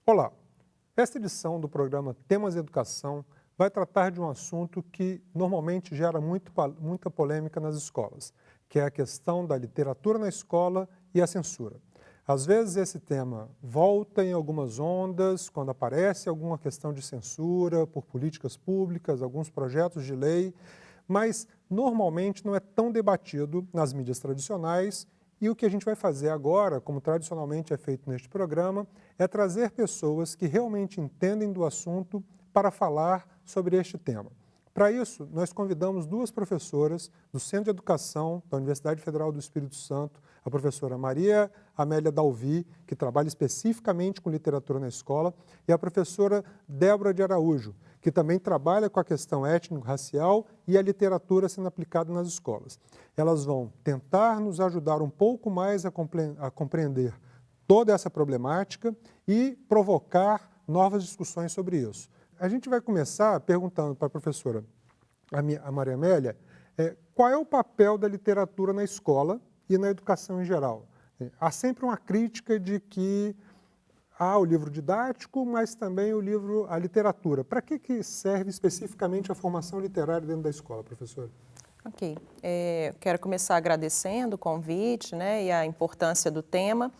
Olá, esta edição do programa Temas Educação vai tratar de um assunto que normalmente gera muita polêmica nas escolas, que é a questão da literatura na escola e a censura. Às vezes esse tema volta em algumas ondas, quando aparece alguma questão de censura por políticas públicas, alguns projetos de lei, mas normalmente não é tão debatido nas mídias tradicionais. E o que a gente vai fazer agora, como tradicionalmente é feito neste programa, é trazer pessoas que realmente entendem do assunto para falar sobre este tema. Para isso, nós convidamos duas professoras do Centro de Educação da Universidade Federal do Espírito Santo, a professora Maria Amélia Dalvi, que trabalha especificamente com literatura na escola, e a professora Débora de Araújo, que também trabalha com a questão étnico-racial e a literatura sendo aplicada nas escolas. Elas vão tentar nos ajudar um pouco mais a compreender toda essa problemática e provocar novas discussões sobre isso. A gente vai começar perguntando para a professora a Maria Amélia qual é o papel da literatura na escola e na educação em geral. Há sempre uma crítica de que há o livro didático, mas também a literatura. Para que serve especificamente a formação literária dentro da escola, professora? Ok. Quero começar agradecendo o convite, e a importância do tema.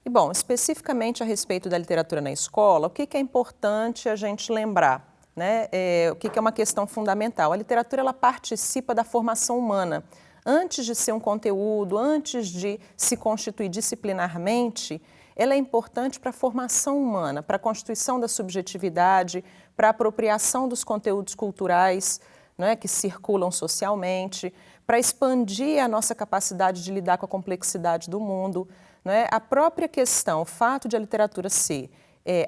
E, bom, especificamente a respeito da literatura na escola, o que é importante a gente lembrar? O que é uma questão fundamental? A literatura ela participa da formação humana. Antes de ser um conteúdo, antes de se constituir disciplinarmente, ela é importante para a formação humana, para a constituição da subjetividade, para a apropriação dos conteúdos culturais que circulam socialmente, para expandir a nossa capacidade de lidar com a complexidade do mundo. A própria questão, o fato de a literatura ser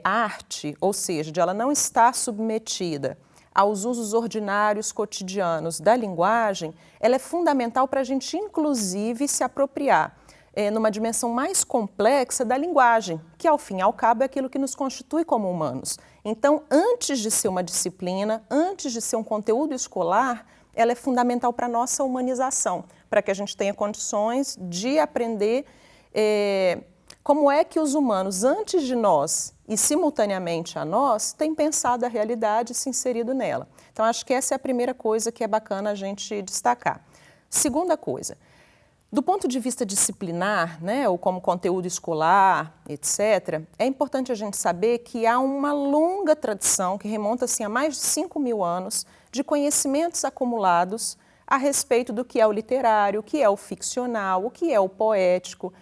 arte, ou seja, de ela não estar submetida aos usos ordinários cotidianos da linguagem, ela é fundamental para a gente, inclusive, se apropriar numa dimensão mais complexa da linguagem, que, ao fim e ao cabo, é aquilo que nos constitui como humanos. Então, antes de ser uma disciplina, antes de ser um conteúdo escolar, ela é fundamental para a nossa humanização, para que a gente tenha condições de aprender como é que os humanos, antes de nós e simultaneamente a nós, têm pensado a realidade e se inserido nela. Então, acho que essa é a primeira coisa que é bacana a gente destacar. Segunda coisa, do ponto de vista disciplinar, ou como conteúdo escolar, etc., é importante a gente saber que há uma longa tradição, que remonta a mais de 5.000 anos, de conhecimentos acumulados a respeito do que é o literário, o que é o ficcional, o que é o poético,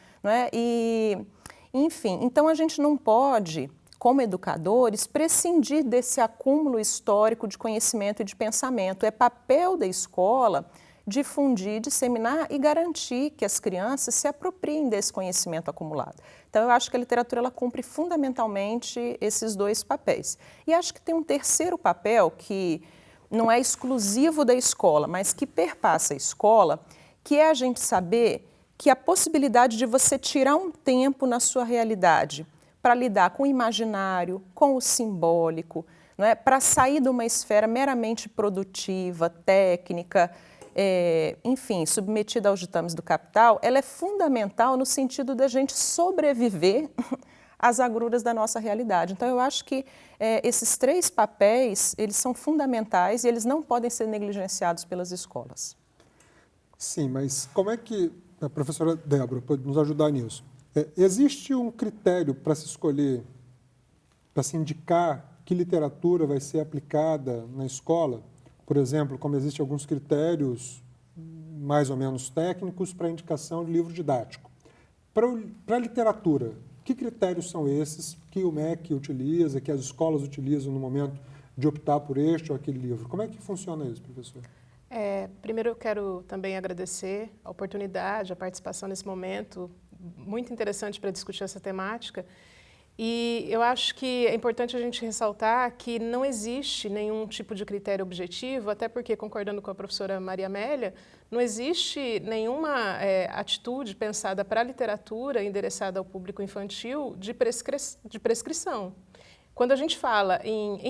enfim, então a gente não pode, como educadores, prescindir desse acúmulo histórico de conhecimento e de pensamento. É papel da escola difundir, disseminar e garantir que as crianças se apropriem desse conhecimento acumulado. Então, eu acho que a literatura ela cumpre fundamentalmente esses dois papéis. E acho que tem um terceiro papel que não é exclusivo da escola, mas que perpassa a escola, que é a gente saber que a possibilidade de você tirar um tempo na sua realidade para lidar com o imaginário, com o simbólico, para sair de uma esfera meramente produtiva, técnica, enfim, submetida aos ditames do capital, ela é fundamental no sentido da gente sobreviver às agruras da nossa realidade. Então, eu acho que esses três papéis, eles são fundamentais e eles não podem ser negligenciados pelas escolas. Sim, mas como é que a professora Débora pode nos ajudar nisso? Existe um critério para se escolher, para se indicar que literatura vai ser aplicada na escola? Por exemplo, como existem alguns critérios mais ou menos técnicos para a indicação de livro didático. Para a literatura, que critérios são esses que o MEC utiliza, que as escolas utilizam no momento de optar por este ou aquele livro? Como é que funciona isso, professor? Primeiro eu quero também agradecer a oportunidade, a participação nesse momento, muito interessante para discutir essa temática. E eu acho que é importante a gente ressaltar que não existe nenhum tipo de critério objetivo, até porque, concordando com a professora Maria Amélia, não existe nenhuma atitude pensada para a literatura endereçada ao público infantil de prescrição. Quando a gente fala em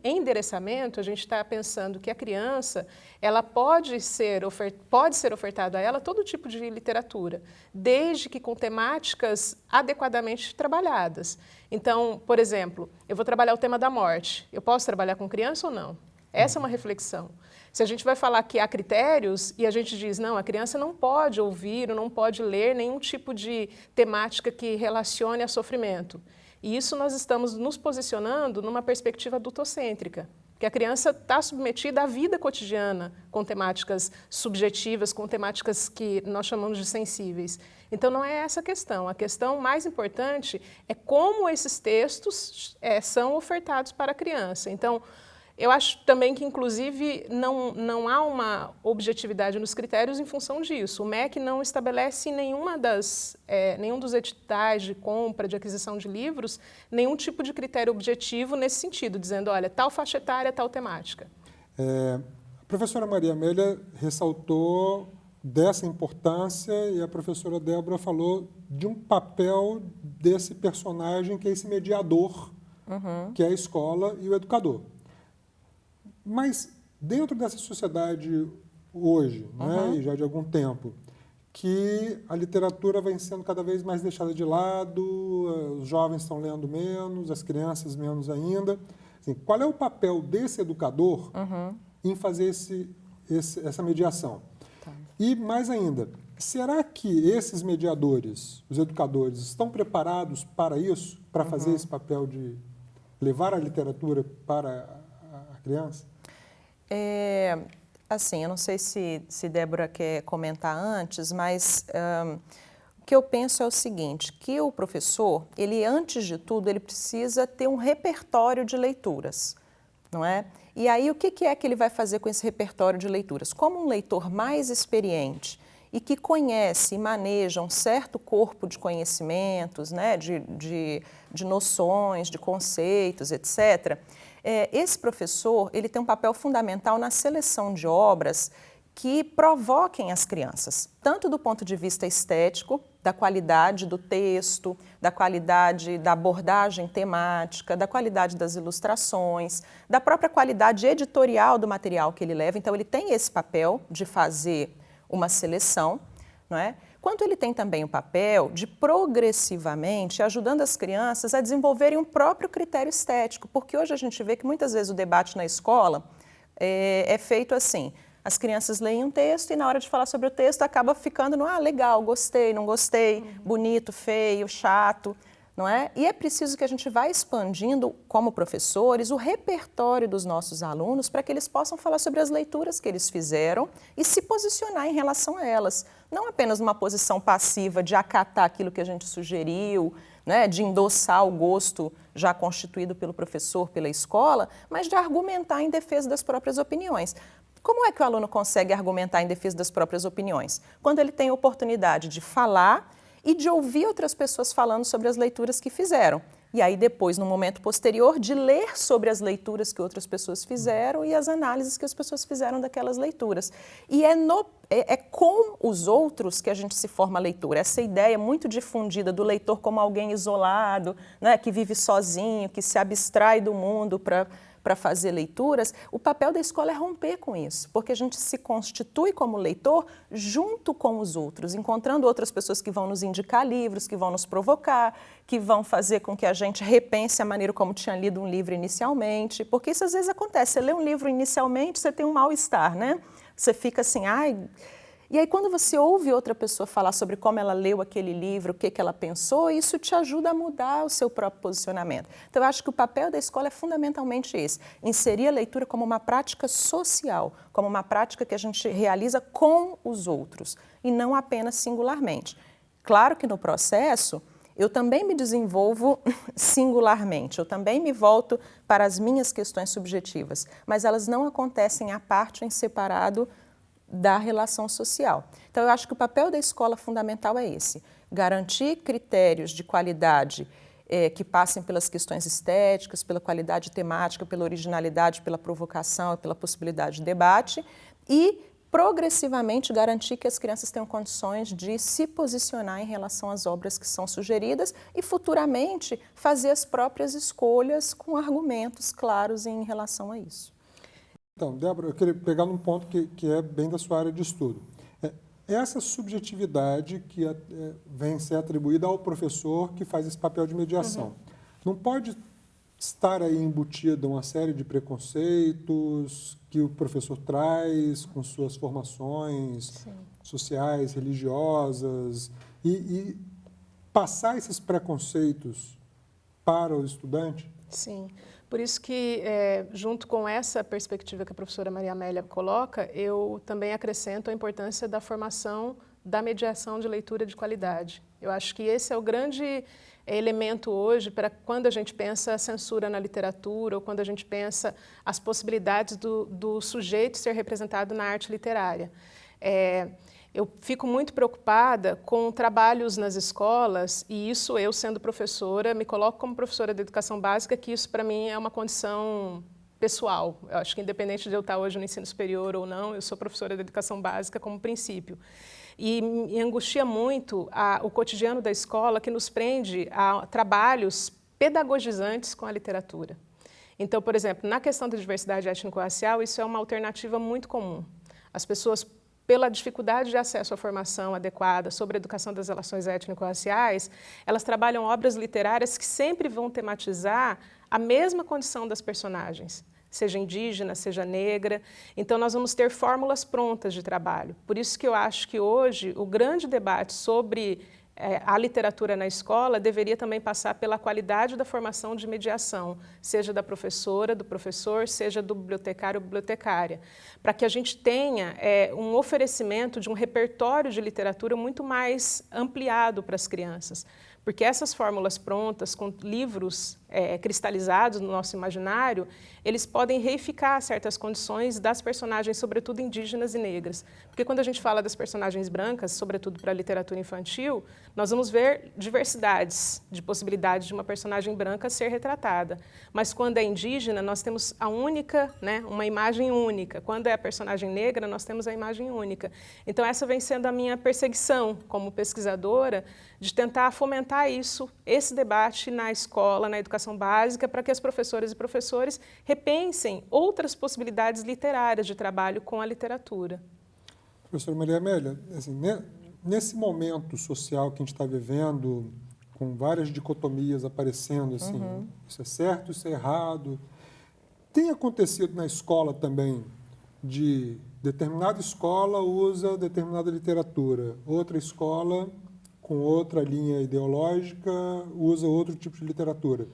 endereçamento, a gente está pensando que a criança ela pode ser ofertado a ela todo tipo de literatura, desde que com temáticas adequadamente trabalhadas. Então, por exemplo, eu vou trabalhar o tema da morte. Eu posso trabalhar com criança ou não? Essa é uma reflexão. Se a gente vai falar que há critérios e a gente diz, não, a criança não pode ouvir ou não pode ler nenhum tipo de temática que relacione a sofrimento. E isso nós estamos nos posicionando numa perspectiva adultocêntrica, que a criança está submetida à vida cotidiana, com temáticas subjetivas, com temáticas que nós chamamos de sensíveis. Então, não é essa a questão. A questão mais importante é como esses textos são ofertados para a criança. Então, eu acho também que, inclusive, não há uma objetividade nos critérios em função disso. O MEC não estabelece em nenhum dos editais de compra, de aquisição de livros, nenhum tipo de critério objetivo nesse sentido, dizendo, olha, tal faixa etária, tal temática. A professora Maria Amélia ressaltou dessa importância e a professora Débora falou de um papel desse personagem que é esse mediador, que é a escola e o educador. Mas dentro dessa sociedade hoje, né, e já de algum tempo, que a literatura vem sendo cada vez mais deixada de lado, os jovens estão lendo menos, as crianças menos ainda. Assim, qual é o papel desse educador em fazer essa mediação? Tá. E mais ainda, será que esses mediadores, os educadores, estão preparados para isso, para fazer esse papel de levar a literatura para a criança? Assim, eu não sei se Débora quer comentar antes, mas o que eu penso é o seguinte, que o professor, ele antes de tudo, ele precisa ter um repertório de leituras, não é? E aí o que é que ele vai fazer com esse repertório de leituras? Como um leitor mais experiente e que conhece e maneja um certo corpo de conhecimentos, né, de noções, de conceitos, etc., esse professor ele tem um papel fundamental na seleção de obras que provoquem as crianças, tanto do ponto de vista estético, da qualidade do texto, da qualidade da abordagem temática, da qualidade das ilustrações, da própria qualidade editorial do material que ele leva. Então, ele tem esse papel de fazer uma seleção, não é? Quanto ele tem também o papel de progressivamente ajudando as crianças a desenvolverem um próprio critério estético, porque hoje a gente vê que muitas vezes o debate na escola é feito assim, as crianças leem um texto e na hora de falar sobre o texto acaba ficando no legal, gostei, não gostei, bonito, feio, chato, não é? E é preciso que a gente vá expandindo, como professores, o repertório dos nossos alunos para que eles possam falar sobre as leituras que eles fizeram e se posicionar em relação a elas. Não apenas numa posição passiva de acatar aquilo que a gente sugeriu, né, de endossar o gosto já constituído pelo professor, pela escola, mas de argumentar em defesa das próprias opiniões. Como é que o aluno consegue argumentar em defesa das próprias opiniões? Quando ele tem a oportunidade de falar e de ouvir outras pessoas falando sobre as leituras que fizeram. E aí depois, no momento posterior, de ler sobre as leituras que outras pessoas fizeram e as análises que as pessoas fizeram daquelas leituras. E é com os outros que a gente se forma a leitura. Essa ideia muito difundida do leitor como alguém isolado, né, que vive sozinho, que se abstrai do mundo para fazer leituras, o papel da escola é romper com isso, porque a gente se constitui como leitor junto com os outros, encontrando outras pessoas que vão nos indicar livros, que vão nos provocar, que vão fazer com que a gente repense a maneira como tinha lido um livro inicialmente, porque isso às vezes acontece, você lê um livro inicialmente, você tem um mal-estar, né? Você fica assim, ai... E aí, quando você ouve outra pessoa falar sobre como ela leu aquele livro, o que ela pensou, isso te ajuda a mudar o seu próprio posicionamento. Então, eu acho que o papel da escola é fundamentalmente esse, inserir a leitura como uma prática social, como uma prática que a gente realiza com os outros, e não apenas singularmente. Claro que no processo, eu também me desenvolvo singularmente, eu também me volto para as minhas questões subjetivas, mas elas não acontecem à parte ou em separado da relação social. Então, eu acho que o papel da escola fundamental é esse, garantir critérios de qualidade que passem pelas questões estéticas, pela qualidade temática, pela originalidade, pela provocação e pela possibilidade de debate e progressivamente garantir que as crianças tenham condições de se posicionar em relação às obras que são sugeridas e futuramente fazer as próprias escolhas com argumentos claros em relação a isso. Então, Débora, eu queria pegar num ponto que é bem da sua área de estudo. Essa subjetividade que vem ser atribuída ao professor que faz esse papel de mediação. Não pode estar aí embutida uma série de preconceitos que o professor traz com suas formações sociais, religiosas, e passar esses preconceitos para o estudante? Sim, por isso que, junto com essa perspectiva que a professora Maria Amélia coloca, eu também acrescento a importância da formação da mediação de leitura de qualidade. Eu acho que esse é o grande elemento hoje para quando a gente pensa a censura na literatura ou quando a gente pensa as possibilidades do sujeito ser representado na arte literária. Eu fico muito preocupada com trabalhos nas escolas, e isso eu, sendo professora, me coloco como professora de educação básica, que isso para mim é uma condição pessoal. Eu acho que independente de eu estar hoje no ensino superior ou não, eu sou professora de educação básica como princípio. E me angustia muito o cotidiano da escola, que nos prende a trabalhos pedagogizantes com a literatura. Então, por exemplo, na questão da diversidade étnico-racial, isso é uma alternativa muito comum. As pessoas, pela dificuldade de acesso à formação adequada sobre a educação das relações étnico-raciais, elas trabalham obras literárias que sempre vão tematizar a mesma condição das personagens, seja indígena, seja negra. Então, nós vamos ter fórmulas prontas de trabalho. Por isso que eu acho que hoje o grande debate sobre a literatura na escola deveria também passar pela qualidade da formação de mediação, seja da professora, do professor, seja do bibliotecário ou bibliotecária, para que a gente tenha um oferecimento de um repertório de literatura muito mais ampliado para as crianças. Porque essas fórmulas prontas, com livros cristalizados no nosso imaginário, eles podem reificar certas condições das personagens, sobretudo indígenas e negras. Porque quando a gente fala das personagens brancas, sobretudo para a literatura infantil, nós vamos ver diversidades de possibilidades de uma personagem branca ser retratada. Mas quando é indígena, nós temos uma imagem única. Quando é a personagem negra, nós temos a imagem única. Então essa vem sendo a minha perseguição como pesquisadora, de tentar fomentar esse debate na escola, na educação básica, para que as professoras e professores repensem outras possibilidades literárias de trabalho com a literatura. Professora Maria Amélia, assim, nesse momento social que a gente está vivendo, com várias dicotomias aparecendo, assim, isso é certo, isso é errado, tem acontecido na escola também de determinada escola usa determinada literatura, outra escola com outra linha ideológica usa outro tipo de literatura.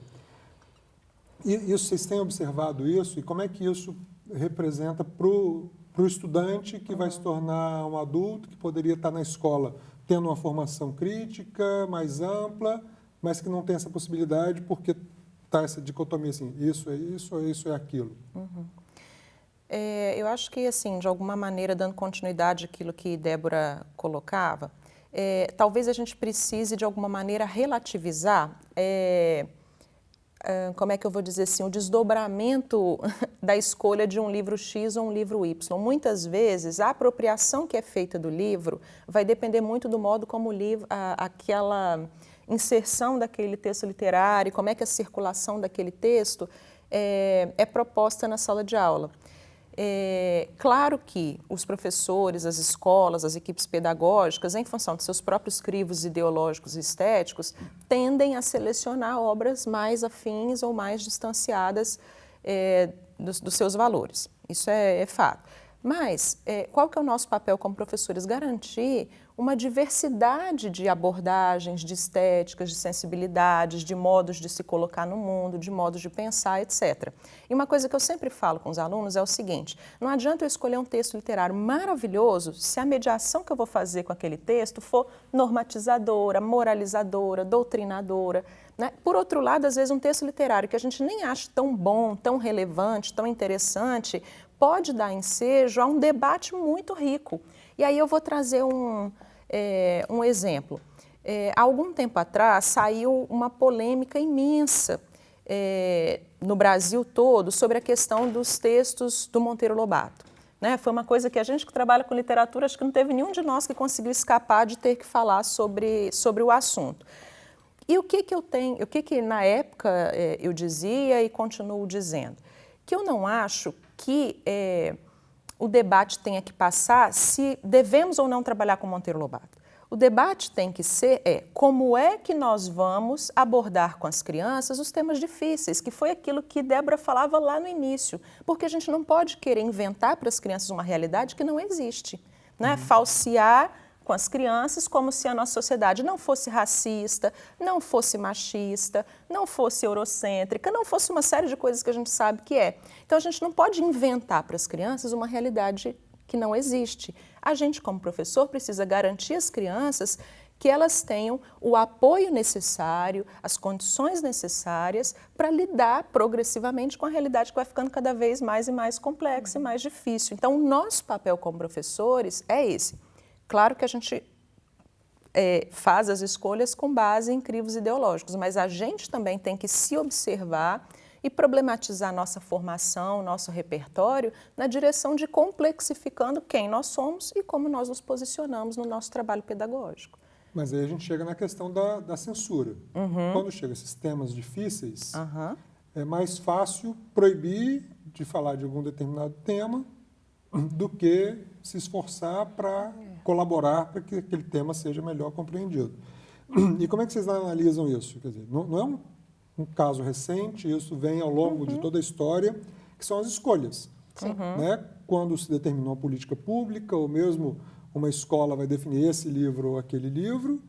E isso, vocês têm observado isso? E como é que isso representa para o estudante que vai se tornar um adulto, que poderia estar na escola tendo uma formação crítica mais ampla, mas que não tem essa possibilidade porque está essa dicotomia assim, isso é isso, ou isso é aquilo? Eu acho que, assim, de alguma maneira, dando continuidade àquilo que Débora colocava, talvez a gente precise, de alguma maneira, relativizar, como é que eu vou dizer assim, o desdobramento da escolha de um livro X ou um livro Y. Muitas vezes, a apropriação que é feita do livro vai depender muito do modo como o livro, aquela inserção daquele texto literário, como é que a circulação daquele texto é proposta na sala de aula. Claro que os professores, as escolas, as equipes pedagógicas, em função de seus próprios crivos ideológicos e estéticos, tendem a selecionar obras mais afins ou mais distanciadas dos seus valores. Isso é fato. Mas qual que é o nosso papel como professores? Garantir uma diversidade de abordagens, de estéticas, de sensibilidades, de modos de se colocar no mundo, de modos de pensar, etc. E uma coisa que eu sempre falo com os alunos é o seguinte: não adianta eu escolher um texto literário maravilhoso se a mediação que eu vou fazer com aquele texto for normatizadora, moralizadora, doutrinadora, né? Por outro lado, às vezes um texto literário que a gente nem acha tão bom, tão relevante, tão interessante, pode dar ensejo a um debate muito rico. E aí eu vou trazer um exemplo. Há algum tempo atrás saiu uma polêmica imensa no Brasil todo sobre a questão dos textos do Monteiro Lobato. né? Foi uma coisa que a gente que trabalha com literatura, acho que não teve nenhum de nós que conseguiu escapar de ter que falar sobre o assunto. E o que eu tenho, o que na época eu dizia e continuo dizendo? Que eu não acho que o debate tenha que passar se devemos ou não trabalhar com Monteiro Lobato. O debate tem que ser como é que nós vamos abordar com as crianças os temas difíceis, que foi aquilo que Débora falava lá no início, porque a gente não pode querer inventar para as crianças uma realidade que não existe, né? Falsear com as crianças como se a nossa sociedade não fosse racista, não fosse machista, não fosse eurocêntrica, não fosse uma série de coisas que a gente sabe que é. Então a gente não pode inventar para as crianças uma realidade que não existe. A gente, como professor, precisa garantir às crianças que elas tenham o apoio necessário, as condições necessárias para lidar progressivamente com a realidade que vai ficando cada vez mais e mais complexa e mais difícil. Então, o nosso papel como professores é esse. Claro que a gente faz as escolhas com base em crivos ideológicos, mas a gente também tem que se observar e problematizar nossa formação, nosso repertório, na direção de complexificando quem nós somos e como nós nos posicionamos no nosso trabalho pedagógico. Mas aí a gente chega na questão da censura. Quando chega esses temas difíceis, é mais fácil proibir de falar de algum determinado tema do que se esforçar para colaborar para que aquele tema seja melhor compreendido. E como é que vocês analisam isso? Quer dizer, não é um caso recente, isso vem ao longo de toda a história, que são as escolhas. Né? Quando se determina uma política pública, ou mesmo uma escola vai definir esse livro ou aquele livro,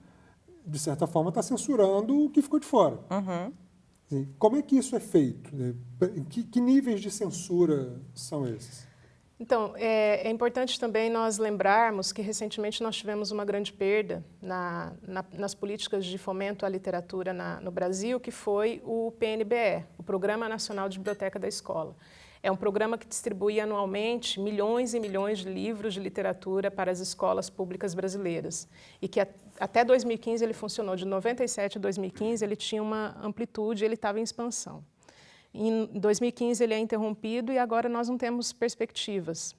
de certa forma está censurando o que ficou de fora. Assim, como é que isso é feito? Que níveis de censura são esses? Então, é importante também nós lembrarmos que recentemente nós tivemos uma grande perda nas políticas de fomento à literatura no Brasil, que foi o PNBE, o Programa Nacional de Biblioteca da Escola. É um programa que distribui anualmente milhões e milhões de livros de literatura para as escolas públicas brasileiras. E que até 2015 ele funcionou, de 97 a 2015 ele tinha uma amplitude, ele estava em expansão. Em 2015 ele é interrompido e agora nós não temos perspectivas.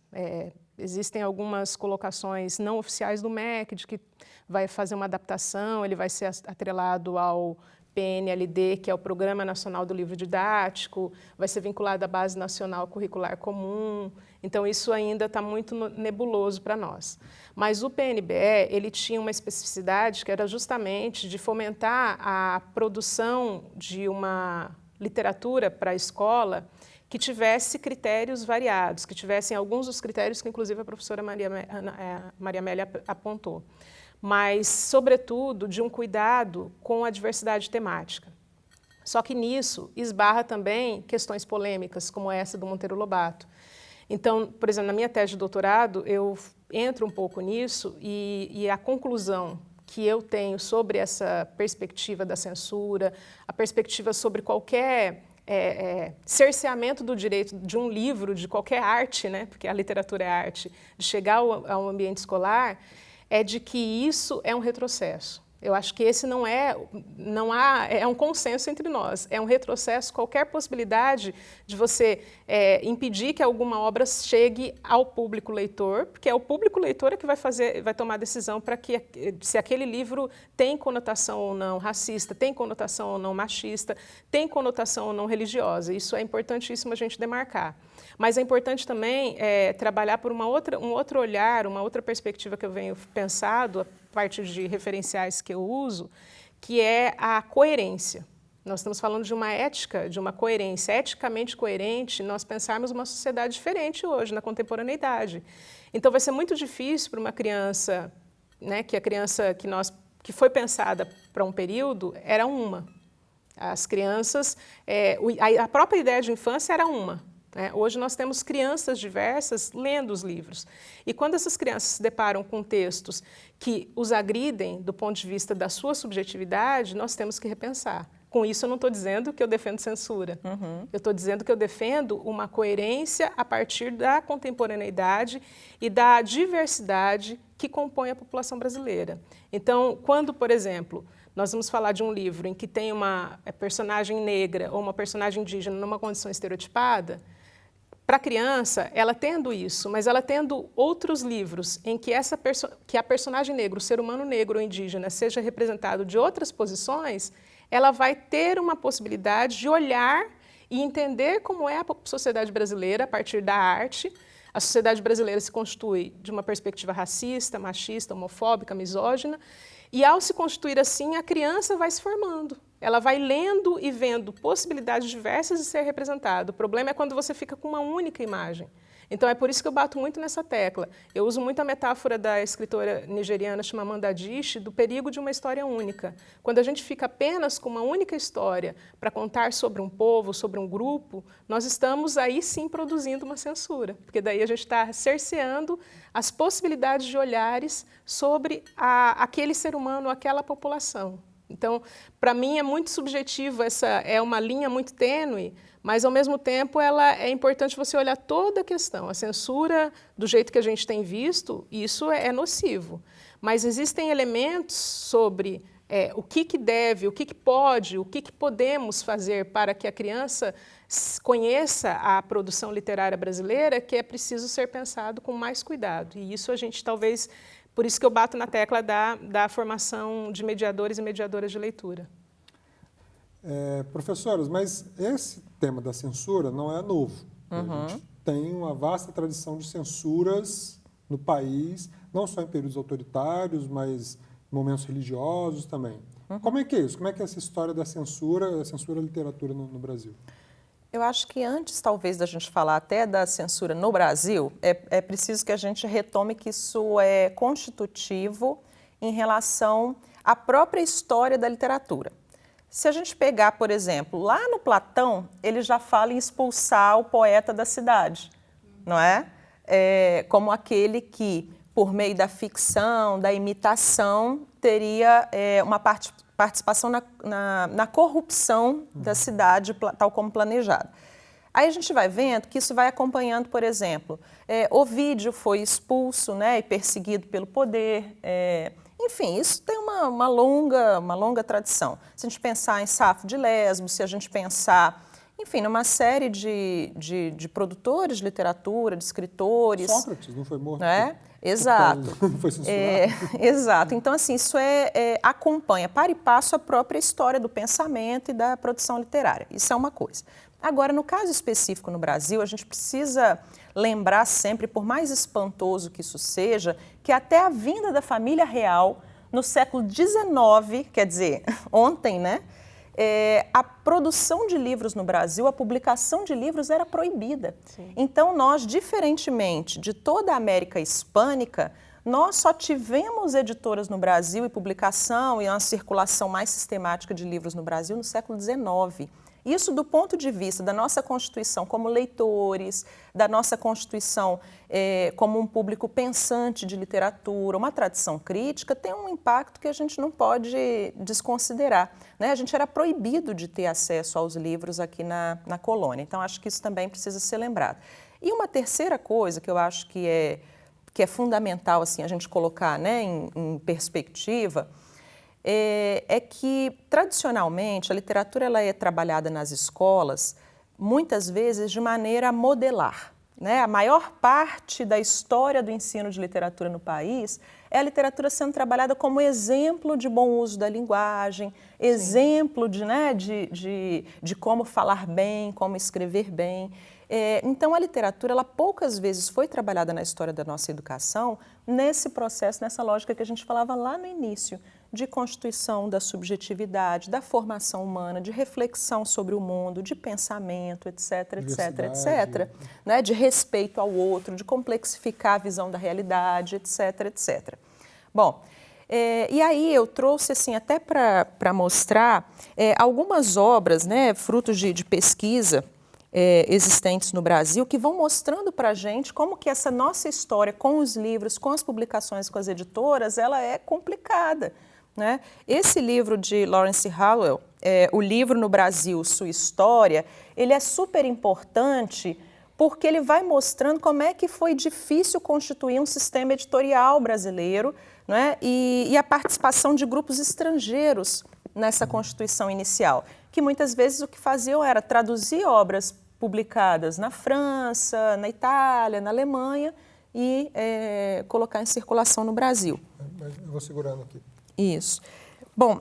Existem algumas colocações não oficiais do MEC de que vai fazer uma adaptação, ele vai ser atrelado ao PNLD, que é o Programa Nacional do Livro Didático, vai ser vinculado à Base Nacional Curricular Comum, então isso ainda está muito nebuloso para nós. Mas o PNBE, ele tinha uma especificidade que era justamente de fomentar a produção de uma literatura para a escola que tivesse critérios variados, que tivessem alguns dos critérios que inclusive a professora Maria Amélia apontou, mas, sobretudo, de um cuidado com a diversidade temática. Só que nisso esbarra também questões polêmicas, como essa do Monteiro Lobato. Então, por exemplo, na minha tese de doutorado, eu entro um pouco nisso e a conclusão que eu tenho sobre essa perspectiva da censura, a perspectiva sobre qualquer cerceamento do direito de um livro, de qualquer arte, né, porque a literatura é arte, de chegar ao ambiente escolar, é de que isso é um retrocesso. Eu acho que esse é um consenso entre nós, é um retrocesso, qualquer possibilidade de você impedir que alguma obra chegue ao público leitor, porque é o público leitor que vai tomar a decisão para que se aquele livro tem conotação ou não racista, tem conotação ou não machista, tem conotação ou não religiosa. Isso é importantíssimo a gente demarcar. Mas é importante também trabalhar por um outro olhar, uma outra perspectiva que eu venho pensado, a partir de referenciais que eu uso, que é a coerência. Nós estamos falando de uma ética, de uma coerência, eticamente coerente, nós pensarmos uma sociedade diferente hoje, na contemporaneidade. Então vai ser muito difícil para uma criança, né, que a criança que foi pensada para um período era uma. As crianças, a própria ideia de infância era uma. Hoje nós temos crianças diversas lendo os livros. E quando essas crianças se deparam com textos que os agridem do ponto de vista da sua subjetividade, nós temos que repensar. Com isso eu não estou dizendo que eu defendo censura. Eu estou dizendo que eu defendo uma coerência a partir da contemporaneidade e da diversidade que compõe a população brasileira. Então, quando, por exemplo, nós vamos falar de um livro em que tem uma personagem negra ou uma personagem indígena numa condição estereotipada, para a criança, ela tendo isso, mas ela tendo outros livros em que, que a personagem negra, o ser humano negro ou indígena, seja representado de outras posições, ela vai ter uma possibilidade de olhar e entender como é a sociedade brasileira a partir da arte. A sociedade brasileira se constitui de uma perspectiva racista, machista, homofóbica, misógina, e ao se constituir assim, a criança vai se formando. Ela vai lendo e vendo possibilidades diversas de ser representado. O problema é quando você fica com uma única imagem. Então, é por isso que eu bato muito nessa tecla. Eu uso muito a metáfora da escritora nigeriana Chimamanda Adichie do perigo de uma história única. Quando a gente fica apenas com uma única história para contar sobre um povo, sobre um grupo, nós estamos aí sim produzindo uma censura, porque daí a gente está cerceando as possibilidades de olhares sobre aquele ser humano, aquela população. Então, para mim é muito subjetivo, essa é uma linha muito tênue, mas ao mesmo tempo é importante você olhar toda a questão. A censura, do jeito que a gente tem visto, isso é nocivo. Mas existem elementos sobre o que deve, o que pode, o que podemos fazer para que a criança conheça a produção literária brasileira, que é preciso ser pensado com mais cuidado. E isso a gente talvez... Por isso que eu bato na tecla da formação de mediadores e mediadoras de leitura. Professoras, mas esse tema da censura não é novo. A gente tem uma vasta tradição de censuras no país, não só em períodos autoritários, mas em momentos religiosos também. Como é que é isso? Como é que é essa história da censura à literatura no Brasil? Eu acho que antes, talvez, da gente falar até da censura no Brasil, é preciso que a gente retome que isso é constitutivo em relação à própria história da literatura. Se a gente pegar, por exemplo, lá no Platão, ele já fala em expulsar o poeta da cidade, não é? Como aquele que, por meio da ficção, da imitação, teria uma participação na corrupção da cidade, tal como planejado. Aí a gente vai vendo que isso vai acompanhando, por exemplo, Ovídio foi expulso, né, e perseguido pelo poder. Enfim, isso tem uma longa tradição. Se a gente pensar em Safo de Lesbos, se a gente pensar, enfim, numa série de produtores de literatura, de escritores. Sócrates não foi morto? Exato. Não foi censurado. Exato. Então, assim, isso acompanha para e passo a própria história do pensamento e da produção literária. Isso é uma coisa. Agora, no caso específico no Brasil, a gente precisa lembrar sempre, por mais espantoso que isso seja, que até a vinda da família real no século XIX, quer dizer, ontem, né? A produção de livros no Brasil, a publicação de livros era proibida. Sim. Então, nós, diferentemente de toda a América hispânica, nós só tivemos editoras no Brasil e publicação e uma circulação mais sistemática de livros no Brasil no século XIX. Isso do ponto de vista da nossa Constituição como leitores, da nossa Constituição como um público pensante de literatura, uma tradição crítica, tem um impacto que a gente não pode desconsiderar, né? A gente era proibido de ter acesso aos livros aqui na colônia, então acho que isso também precisa ser lembrado. E uma terceira coisa que eu acho que é fundamental assim, a gente colocar, né, em perspectiva, é que, tradicionalmente, a literatura ela é trabalhada nas escolas, muitas vezes de maneira a modelar, né? A maior parte da história do ensino de literatura no país é a literatura sendo trabalhada como exemplo de bom uso da linguagem, exemplo de como falar bem, como escrever bem. Então, a literatura, ela poucas vezes foi trabalhada na história da nossa educação nesse processo, nessa lógica que a gente falava lá no início, de constituição da subjetividade, da formação humana, de reflexão sobre o mundo, de pensamento, etc, etc, né? De respeito ao outro, de complexificar a visão da realidade, etc, etc. Bom, e aí eu trouxe assim até para mostrar algumas obras, né, frutos de pesquisa existentes no Brasil, que vão mostrando para a gente como que essa nossa história com os livros, com as publicações, com as editoras, ela é complicada, né? Esse livro de Lawrence Hallowell, O Livro no Brasil, Sua História, ele é super importante porque ele vai mostrando como é que foi difícil constituir um sistema editorial brasileiro, né? E a participação de grupos estrangeiros nessa constituição inicial, que muitas vezes o que faziam era traduzir obras publicadas na França, na Itália, na Alemanha e colocar em circulação no Brasil. Eu vou segurando aqui. Isso. Bom,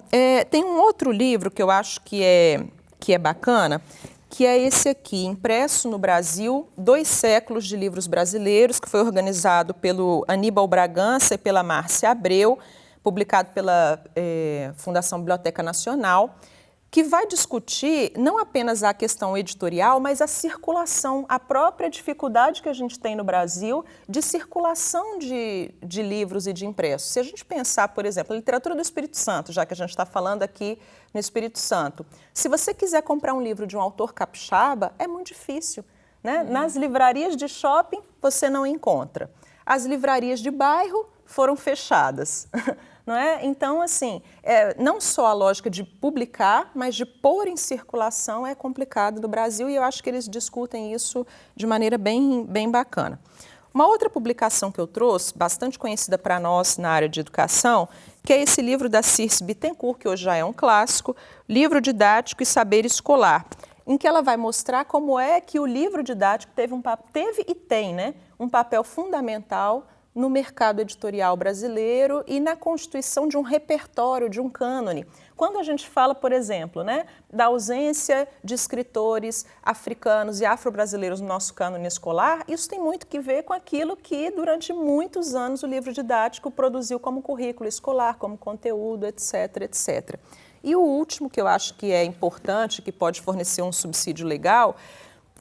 tem um outro livro que eu acho que é bacana, que é esse aqui, impresso no Brasil, 2 séculos de livros brasileiros, que foi organizado pelo Aníbal Bragança e pela Márcia Abreu, publicado pela Fundação Biblioteca Nacional, que vai discutir não apenas a questão editorial, mas a circulação, a própria dificuldade que a gente tem no Brasil de circulação de livros e de impressos. Se a gente pensar, por exemplo, a literatura do Espírito Santo, já que a gente está falando aqui no Espírito Santo, se você quiser comprar um livro de um autor capixaba, é muito difícil, né? Nas livrarias de shopping, você não encontra. As livrarias de bairro foram fechadas. Não é? Então, assim, não só a lógica de publicar, mas de pôr em circulação é complicado no Brasil e eu acho que eles discutem isso de maneira bem bacana. Uma outra publicação que eu trouxe, bastante conhecida para nós na área de educação, que é esse livro da Circe Bittencourt, que hoje já é um clássico, Livro Didático e Saber Escolar, em que ela vai mostrar como é que o livro didático teve e tem, né, um papel fundamental no mercado editorial brasileiro e na constituição de um repertório, de um cânone. Quando a gente fala, por exemplo, né, da ausência de escritores africanos e afro-brasileiros no nosso cânone escolar, isso tem muito que ver com aquilo que, durante muitos anos, o livro didático produziu como currículo escolar, como conteúdo, etc., etc. E o último, que eu acho que é importante, que pode fornecer um subsídio legal,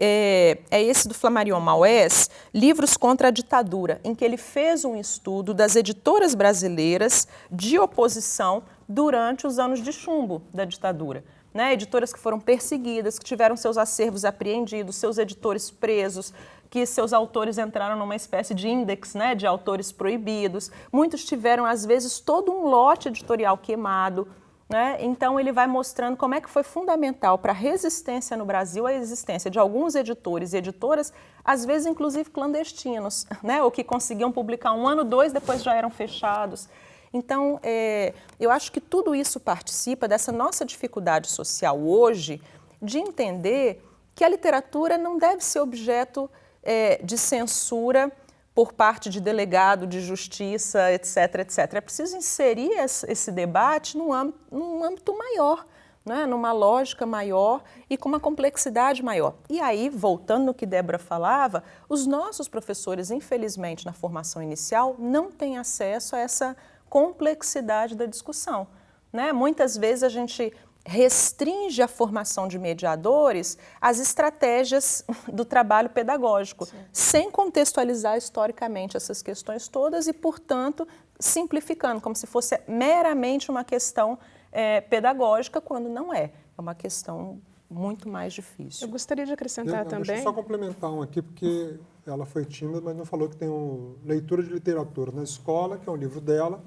é esse do Flammarion Maués, Livros contra a Ditadura, em que ele fez um estudo das editoras brasileiras de oposição durante os anos de chumbo da ditadura. Né? Editoras que foram perseguidas, que tiveram seus acervos apreendidos, seus editores presos, que seus autores entraram numa espécie de índex, né, de autores proibidos. Muitos tiveram, às vezes, todo um lote editorial queimado. Né? Então, ele vai mostrando como é que foi fundamental para a resistência no Brasil a existência de alguns editores e editoras, às vezes, inclusive, clandestinos, né? Ou que conseguiam publicar 1 ano, 2, depois já eram fechados. Então, eu acho que tudo isso participa dessa nossa dificuldade social hoje de entender que a literatura não deve ser objeto de censura por parte de delegado de justiça, etc., etc. É preciso inserir esse debate num âmbito maior, né? Numa lógica maior e com uma complexidade maior. E aí, voltando no que Débora falava, os nossos professores, infelizmente, na formação inicial, não têm acesso a essa complexidade da discussão. Né? Muitas vezes a gente restringe a formação de mediadores às estratégias do trabalho pedagógico, sim, sem contextualizar historicamente essas questões todas e, portanto, simplificando, como se fosse meramente uma questão pedagógica, quando não é. É uma questão muito mais difícil. Eu gostaria de acrescentar também... Deixa eu só complementar um aqui, porque ela foi tímida, mas não falou que tem Leitura de Literatura na Escola, que é um livro dela,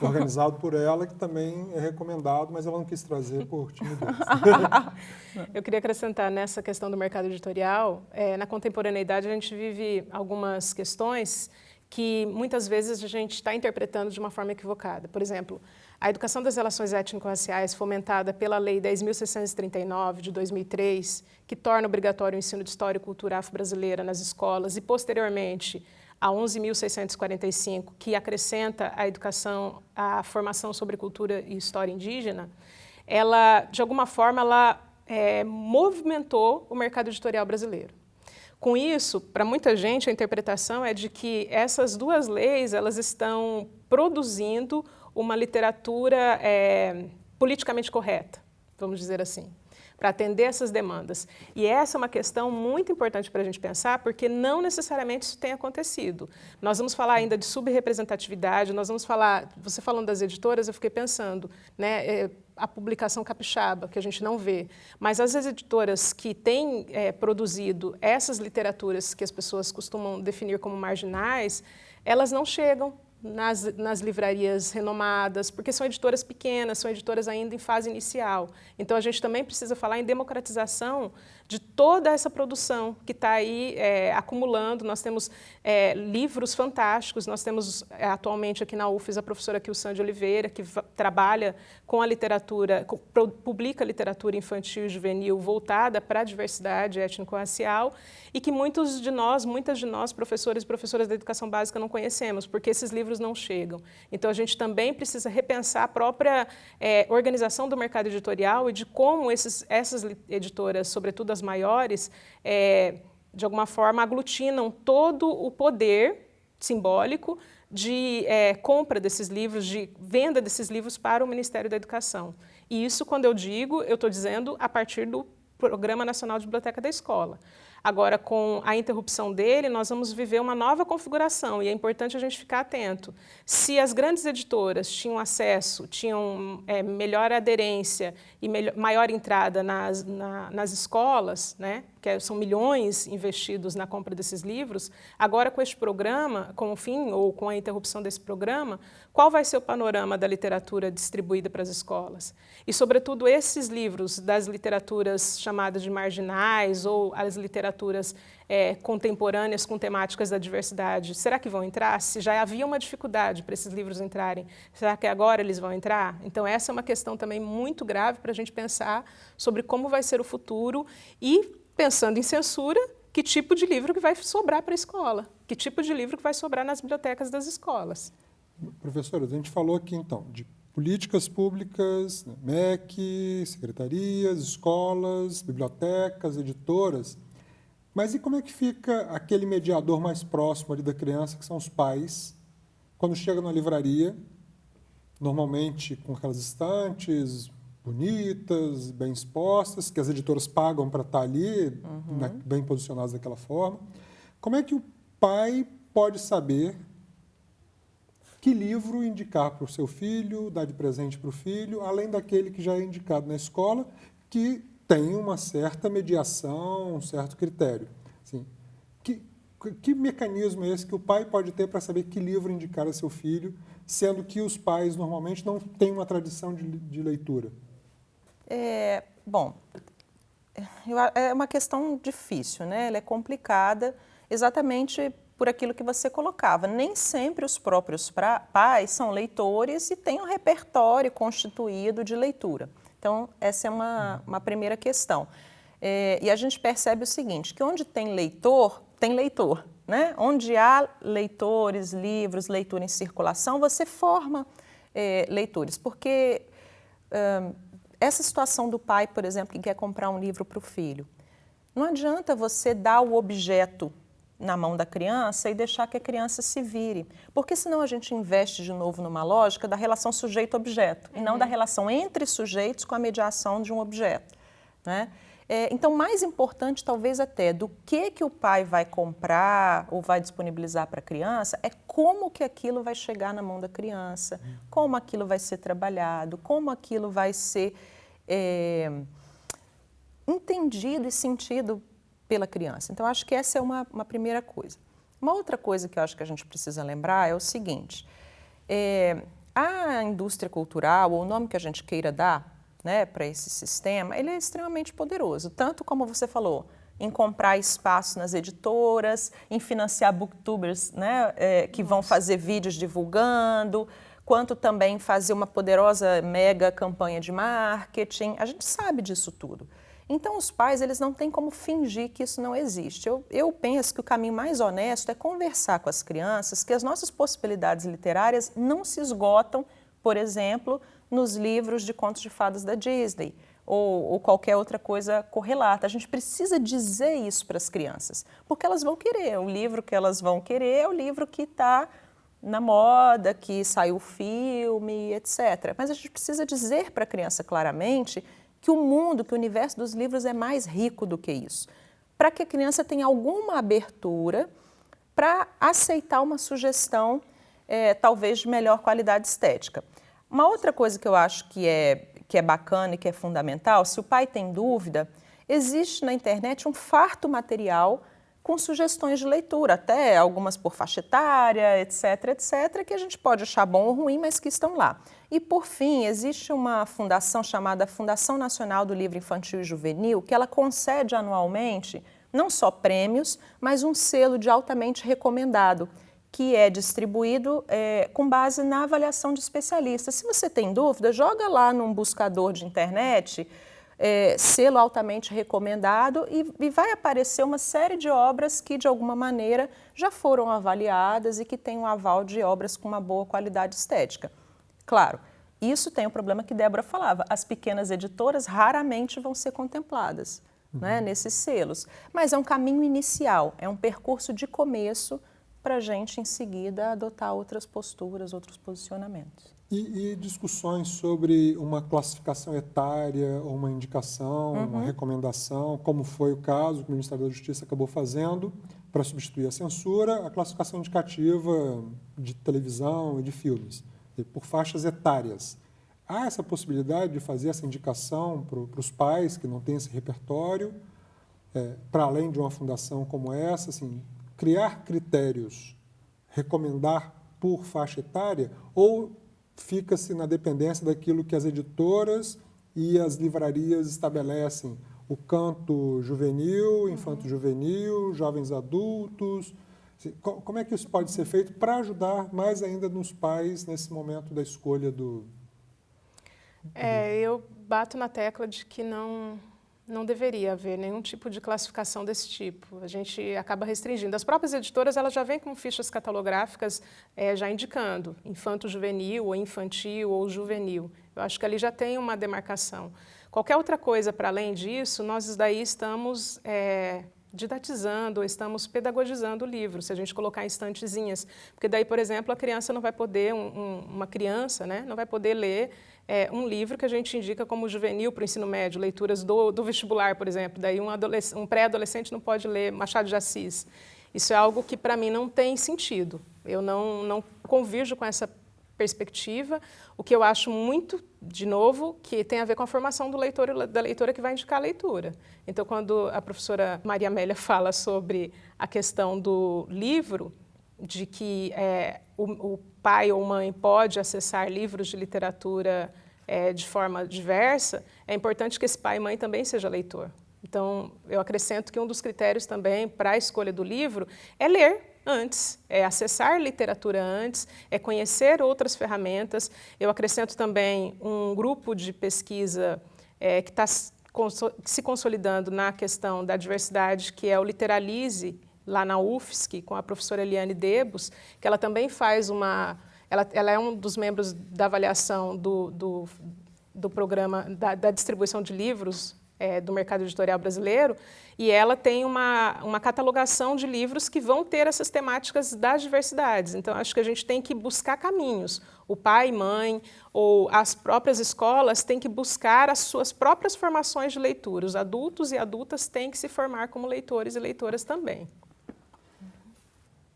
organizado por ela, que também é recomendado, mas ela não quis trazer por timidez. Eu queria acrescentar nessa questão do mercado editorial, na contemporaneidade a gente vive algumas questões que muitas vezes a gente está interpretando de uma forma equivocada. Por exemplo, a educação das relações étnico-raciais fomentada pela Lei 10.639, de 2003, que torna obrigatório o ensino de história e cultura afro-brasileira nas escolas, e posteriormente a 11.645, que acrescenta a educação, a formação sobre cultura e história indígena, ela, de alguma forma, movimentou o mercado editorial brasileiro. Com isso, para muita gente, a interpretação é de que essas duas leis elas estão produzindo uma literatura politicamente correta, vamos dizer assim, para atender essas demandas. E essa é uma questão muito importante para a gente pensar, porque não necessariamente isso tem acontecido. Nós vamos falar ainda de subrepresentatividade, nós vamos falar, você falando das editoras, eu fiquei pensando, né, a publicação capixaba, que a gente não vê, mas as editoras que têm produzido essas literaturas que as pessoas costumam definir como marginais, elas não chegam nas livrarias renomadas, porque são editoras pequenas, são editoras ainda em fase inicial. Então, a gente também precisa falar em democratização de toda essa produção que está aí acumulando. Nós temos livros fantásticos, nós temos atualmente aqui na UFES a professora Kilsande Oliveira, que trabalha com a literatura, publica literatura infantil e juvenil voltada para a diversidade étnico-racial, e que muitas de nós, professores e professoras da educação básica, não conhecemos, porque esses livros não chegam. Então, a gente também precisa repensar a própria organização do mercado editorial e de como essas editoras, sobretudo as maiores, de alguma forma aglutinam todo o poder simbólico de compra desses livros, de venda desses livros para o Ministério da Educação. E isso, quando eu digo, eu estou dizendo a partir do Programa Nacional de Biblioteca da Escola. Agora, com a interrupção dele, nós vamos viver uma nova configuração e é importante a gente ficar atento. Se as grandes editoras tinham acesso, tinham melhor aderência e maior entrada nas escolas, né, que são milhões investidos na compra desses livros, agora com este programa, com o fim ou com a interrupção desse programa, qual vai ser o panorama da literatura distribuída para as escolas? E, sobretudo, esses livros das literaturas chamadas de marginais ou as literaturas contemporâneas com temáticas da diversidade, será que vão entrar? Se já havia uma dificuldade para esses livros entrarem, será que agora eles vão entrar? Então, essa é uma questão também muito grave para a gente pensar sobre como vai ser o futuro e, pensando em censura, que tipo de livro que vai sobrar para a escola? Que tipo de livro que vai sobrar nas bibliotecas das escolas? Professora, a gente falou aqui, então, de políticas públicas, né, MEC, secretarias, escolas, bibliotecas, editoras. Mas e como é que fica aquele mediador mais próximo ali da criança, que são os pais, quando chega na livraria, normalmente com aquelas estantes bonitas, bem expostas, que as editoras pagam para estar ali, bem posicionadas daquela forma. Como é que o pai pode saber que livro indicar para o seu filho, dar de presente para o filho, além daquele que já é indicado na escola, que tem uma certa mediação, um certo critério? Assim, que mecanismo é esse que o pai pode ter para saber que livro indicar a seu filho, sendo que os pais normalmente não têm uma tradição de leitura? Bom, é uma questão difícil, né? Ela é complicada exatamente por aquilo que você colocava. Nem sempre os próprios pais são leitores e têm um repertório constituído de leitura. Então, essa é uma primeira questão. E a gente percebe o seguinte, que onde tem leitor, né? Onde há leitores, livros, leitura em circulação, você forma leitores, porque essa situação do pai, por exemplo, que quer comprar um livro para o filho, não adianta você dar o objeto na mão da criança e deixar que a criança se vire, porque senão a gente investe de novo numa lógica da relação sujeito-objeto, e não da relação entre sujeitos com a mediação de um objeto, né? Então, mais importante talvez até do que o pai vai comprar ou vai disponibilizar para a criança é como que aquilo vai chegar na mão da criança, como aquilo vai ser trabalhado, como aquilo vai ser entendido e sentido pela criança. Então, acho que essa é uma primeira coisa. Uma outra coisa que eu acho que a gente precisa lembrar é o seguinte, a indústria cultural, ou o nome que a gente queira dar, né, para esse sistema, ele é extremamente poderoso, tanto como você falou, em comprar espaço nas editoras, em financiar booktubers, né, que vão fazer vídeos divulgando, quanto também fazer uma poderosa mega campanha de marketing. A gente sabe disso tudo. Então, os pais, eles não têm como fingir que isso não existe. Eu penso que o caminho mais honesto é conversar com as crianças, que as nossas possibilidades literárias não se esgotam, por exemplo, nos livros de contos de fadas da Disney ou qualquer outra coisa correlata. A gente precisa dizer isso para as crianças, porque elas vão querer. O livro que elas vão querer é o livro que está na moda, que saiu filme, etc. Mas a gente precisa dizer para a criança claramente que o mundo, que o universo dos livros é mais rico do que isso, para que a criança tenha alguma abertura para aceitar uma sugestão, talvez de melhor qualidade estética. Uma outra coisa que eu acho que é bacana e que é fundamental, se o pai tem dúvida, existe na internet um farto material com sugestões de leitura, até algumas por faixa etária, etc., que a gente pode achar bom ou ruim, mas que estão lá. E, por fim, existe uma fundação chamada Fundação Nacional do Livro Infantil e Juvenil, que ela concede anualmente não só prêmios, mas um selo de altamente recomendado, que é distribuído com base na avaliação de especialistas. Se você tem dúvida, joga lá num buscador de internet, selo altamente recomendado, e vai aparecer uma série de obras que, de alguma maneira, já foram avaliadas e que têm um aval de obras com uma boa qualidade estética. Claro, isso tem o problema que Débora falava, as pequenas editoras raramente vão ser contempladas, né, nesses selos. Mas é um caminho inicial, é um percurso de começo para a gente, em seguida, adotar outras posturas, outros posicionamentos. E discussões sobre uma classificação etária, ou uma indicação, uma recomendação, como foi o caso que o Ministério da Justiça acabou fazendo para substituir a censura, a classificação indicativa de televisão e de filmes, por faixas etárias. Há essa possibilidade de fazer essa indicação para os pais que não têm esse repertório, para além de uma fundação como essa, assim, criar critérios, recomendar por faixa etária, ou fica-se na dependência daquilo que as editoras e as livrarias estabelecem, o canto juvenil, infanto-juvenil, jovens adultos? Como é que isso pode ser feito para ajudar mais ainda nos pais nesse momento da escolha do... Eu bato na tecla de que não deveria haver nenhum tipo de classificação desse tipo. A gente acaba restringindo. As próprias editoras, elas já vêm com fichas catalográficas já indicando infanto-juvenil, ou infantil, ou juvenil. Eu acho que ali já tem uma demarcação. Qualquer outra coisa para além disso, nós daí estamos didatizando, ou estamos pedagogizando o livro, se a gente colocar em estantezinhas. Porque daí, por exemplo, a criança não vai poder, uma criança, né, não vai poder ler um livro que a gente indica como juvenil para o ensino médio, leituras do vestibular, por exemplo. Daí um pré-adolescente não pode ler Machado de Assis. Isso é algo que, para mim, não tem sentido. Eu não convirjo com essa perspectiva, o que eu acho muito, de novo, que tem a ver com a formação do leitor e da leitora que vai indicar a leitura. Então, quando a professora Maria Amélia fala sobre a questão do livro, de que o pai ou mãe pode acessar livros de literatura de forma diversa, é importante que esse pai e mãe também seja leitor. Então, eu acrescento que um dos critérios também para a escolha do livro é ler antes, é acessar literatura antes, é conhecer outras ferramentas. Eu acrescento também um grupo de pesquisa que está se consolidando na questão da diversidade, que é o Literalize, lá na UFSC, com a professora Eliane Debus, que ela também faz ela é um dos membros da avaliação do programa da distribuição de livros do mercado editorial brasileiro, e ela tem uma catalogação de livros que vão ter essas temáticas das diversidades. Então, acho que a gente tem que buscar caminhos. O pai, mãe ou as próprias escolas têm que buscar as suas próprias formações de leitura. Os adultos e adultas têm que se formar como leitores e leitoras também.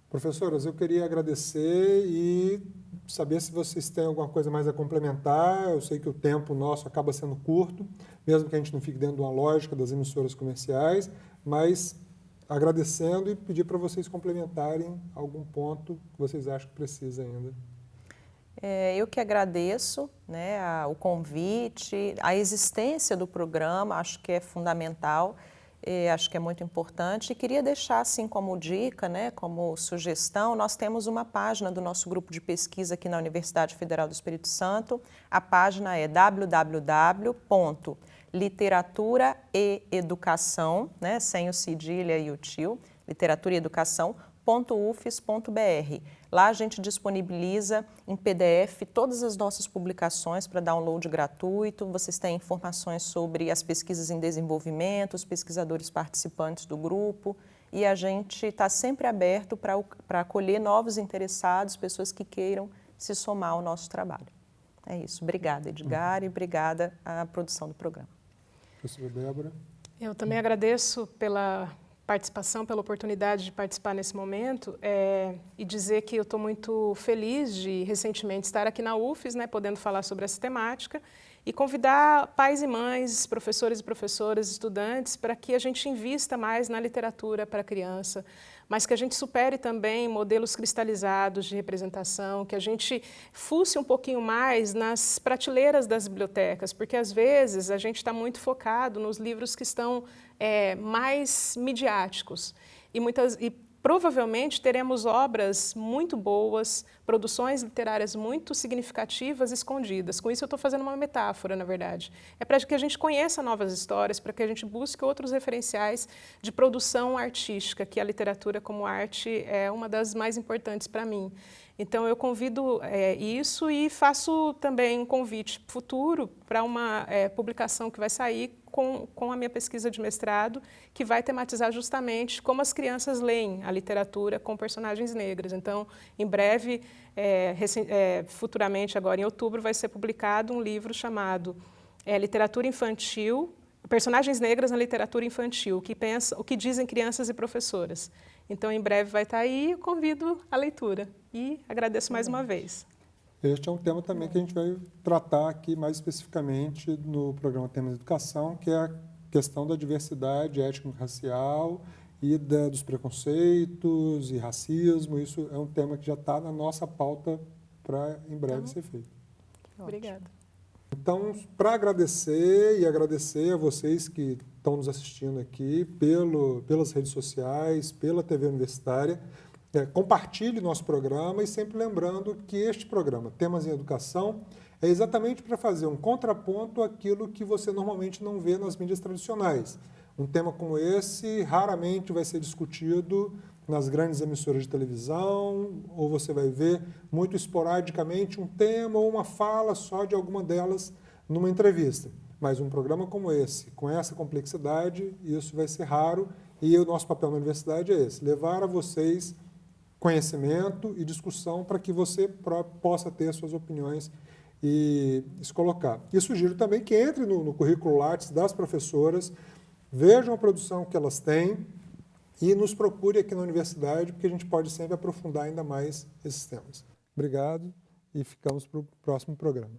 Professoras, eu queria agradecer e saber se vocês têm alguma coisa mais a complementar. Eu sei que o tempo nosso acaba sendo curto, mesmo que a gente não fique dentro de uma lógica das emissoras comerciais, mas agradecendo e pedir para vocês complementarem algum ponto que vocês acham que precisa ainda. Eu que agradeço, né, o convite, a existência do programa, acho que é fundamental. Acho que é muito importante, e queria deixar assim como dica, né, como sugestão, nós temos uma página do nosso grupo de pesquisa aqui na Universidade Federal do Espírito Santo. A página é www.literaturaeeducação, né, sem o cedilha e o tio, literaturaeeducação.ufes.br. Lá a gente disponibiliza em PDF todas as nossas publicações para download gratuito. Vocês têm informações sobre as pesquisas em desenvolvimento, os pesquisadores participantes do grupo, e a gente está sempre aberto para acolher novos interessados, pessoas que queiram se somar ao nosso trabalho. É isso. Obrigada, Edgar, e obrigada à produção do programa. Professora Débora. Eu também agradeço pela participação, pela oportunidade de participar nesse momento e dizer que eu estou muito feliz de recentemente estar aqui na UFES, né, podendo falar sobre essa temática e convidar pais e mães, professores e professoras, estudantes, para que a gente invista mais na literatura para a criança, mas que a gente supere também modelos cristalizados de representação, que a gente fuce um pouquinho mais nas prateleiras das bibliotecas, porque às vezes a gente está muito focado nos livros que estão mais midiáticos e provavelmente teremos obras muito boas, produções literárias muito significativas escondidas. Com isso eu estou fazendo uma metáfora, na verdade. É para que a gente conheça novas histórias, para que a gente busque outros referenciais de produção artística, que a literatura como arte é uma das mais importantes para mim. Então eu convido isso e faço também um convite futuro para uma publicação que vai sair com a minha pesquisa de mestrado, que vai tematizar justamente como as crianças leem a literatura com personagens negras. Então, em breve, futuramente, agora em outubro, vai ser publicado um livro chamado Literatura Infantil, Personagens Negras na Literatura Infantil, o que dizem crianças e professoras. Então, em breve vai estar aí, eu convido a leitura. E agradeço mais uma vez. Este é um tema também que a gente vai tratar aqui mais especificamente no programa Temas de Educação, que é a questão da diversidade étnico-racial e dos preconceitos e racismo. Isso é um tema que já está na nossa pauta para em breve ser feito. Obrigada. Então, para agradecer a vocês que estão nos assistindo aqui pelas redes sociais, pela TV Universitária, compartilhe nosso programa e sempre lembrando que este programa, Temas em Educação, é exatamente para fazer um contraponto àquilo que você normalmente não vê nas mídias tradicionais. Um tema como esse raramente vai ser discutido nas grandes emissoras de televisão, ou você vai ver muito esporadicamente um tema ou uma fala só de alguma delas numa entrevista. Mas um programa como esse, com essa complexidade, isso vai ser raro e o nosso papel na universidade é esse, levar a vocês conhecimento e discussão para que você possa ter suas opiniões e se colocar. E sugiro também que entre no currículo Lattes das professoras, vejam a produção que elas têm e nos procure aqui na universidade, porque a gente pode sempre aprofundar ainda mais esses temas. Obrigado e ficamos para o próximo programa.